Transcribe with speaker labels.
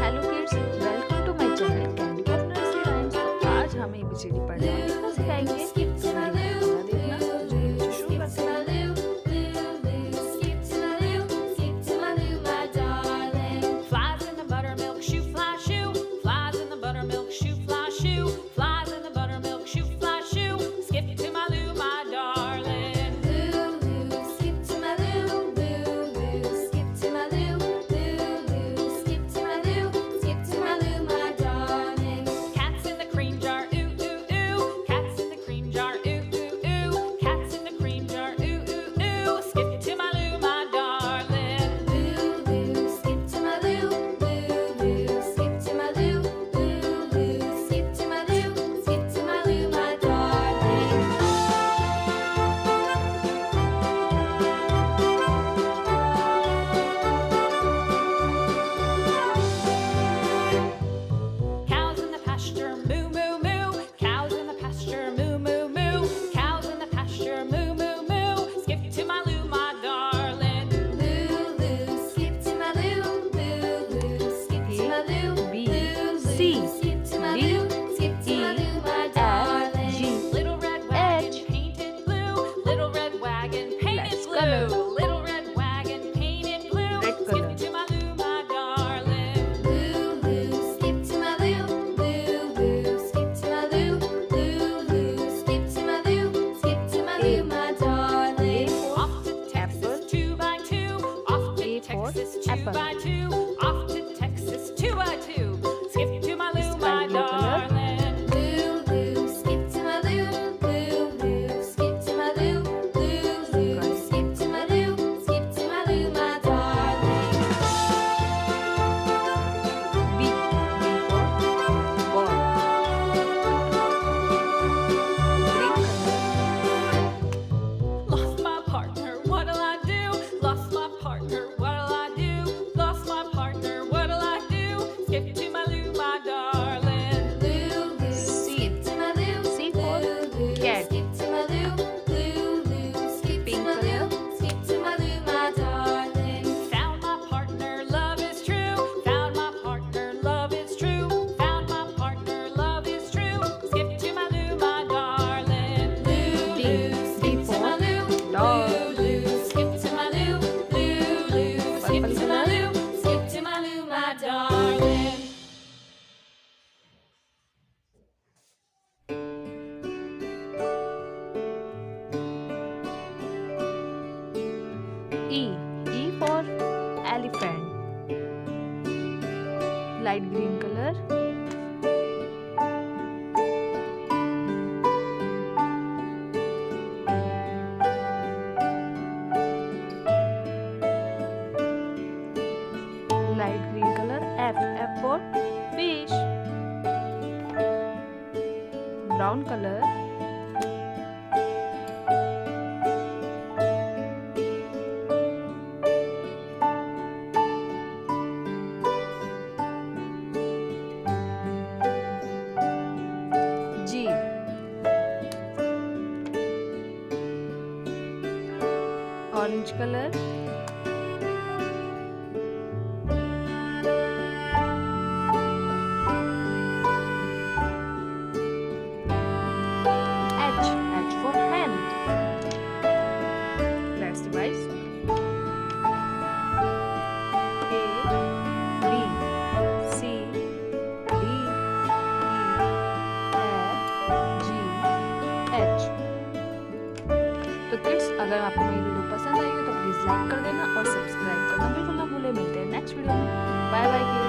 Speaker 1: Hello kids, welcome to my channel candy of nursery rhymes. तो आज हम ABCD पढ़ने वाले सिखाएंगे। देखना तो शुरू करते हैं।
Speaker 2: Flies in the buttermilk shoe, fly shoe. Flies in the buttermilk shoe, fly shoe. Flies in the buttermilk shoe, fly shoe. Skip to my Lou, my darling. Lou, skip to my Lou, Lou, skip to my Lou, Lou, skip to my Lou, skip to my Lou, my darling. Cats in the cream jar, ooh ooh ooh. Cats in the cream jar, ooh ooh ooh. Cats in the cream jar, ooh ooh ooh. Skip to my Lou, my darling. Lou, skip to my Lou, Lou, skip to my Lou, Lou, skip to my Lou, skip to my Lou, my darling. Cows in the pasture, moo moo moo. Cows in the pasture, moo moo moo. Cows in the pasture, moo moo moo. Skip to my Lou, my darling. Lou, skip to my Lou, Lou, skip to my Lou,
Speaker 1: B,
Speaker 2: Lou,
Speaker 1: C,
Speaker 2: skip to my
Speaker 1: D,
Speaker 2: Lou, skip to my Lou, my
Speaker 1: F,
Speaker 2: darling.
Speaker 1: G,
Speaker 2: Little red wagon
Speaker 1: H.
Speaker 2: painted blue. Little red wagon painted
Speaker 1: Let's
Speaker 2: blue.
Speaker 1: color.
Speaker 2: Little red wagon painted blue.
Speaker 1: Red
Speaker 2: Skip
Speaker 1: color.
Speaker 2: to my Lou, my darling. Lou, skip to my Lou, Lou, skip to my Lou, Lou, skip to my Lou, skip to my Lou, my darling. Off to Texas,
Speaker 1: Apple.
Speaker 2: 2 by 2. Off to
Speaker 1: A for
Speaker 2: Texas, 2
Speaker 1: apple.
Speaker 2: by 2. Off to Texas, 2 by 2. Skip to my Lou,
Speaker 1: Sky
Speaker 2: my
Speaker 1: blue color.
Speaker 2: darling. Lou, skip to my Lou, Lou, skip to my Lou, Lou, skip to my Lou, skip to my Lou, my darling.
Speaker 1: B, B for ball. Green color.
Speaker 2: Lost my partner, what'll I do? Lost my partner, what'll I do? Lost my partner, what'll I do? Skip to my Lou, my darling. Lou, skip to my Lou,
Speaker 1: C for cat.
Speaker 2: skip to my Lou, skip to
Speaker 1: Pink
Speaker 2: my Lou,
Speaker 1: color.
Speaker 2: skip to my Lou, my darling. Found my partner, love is true. Found my partner, love is true. Found my partner, love is true. Skip to my Lou, my darling.
Speaker 1: D, D
Speaker 2: skip to my
Speaker 1: for
Speaker 2: Lou,
Speaker 1: dog.
Speaker 2: skip to my Lou, skip
Speaker 1: Purple
Speaker 2: to my
Speaker 1: color.
Speaker 2: Lou, skip to my Lou, my darling.
Speaker 1: E, E for elephant. Light green color. Light green color. F, F for fish. Brown color. G, orange color. H, H for hen. Let's revise. A, B, C, D, E, F, G, H। तो kids, अगर आपको मेरी video पसंद आई हो तो please like कर देना और सब्सक्राइब करना बिल्कुल ना भूलें। मिलते हैं नेक्स्ट वीडियो में। Bye bye.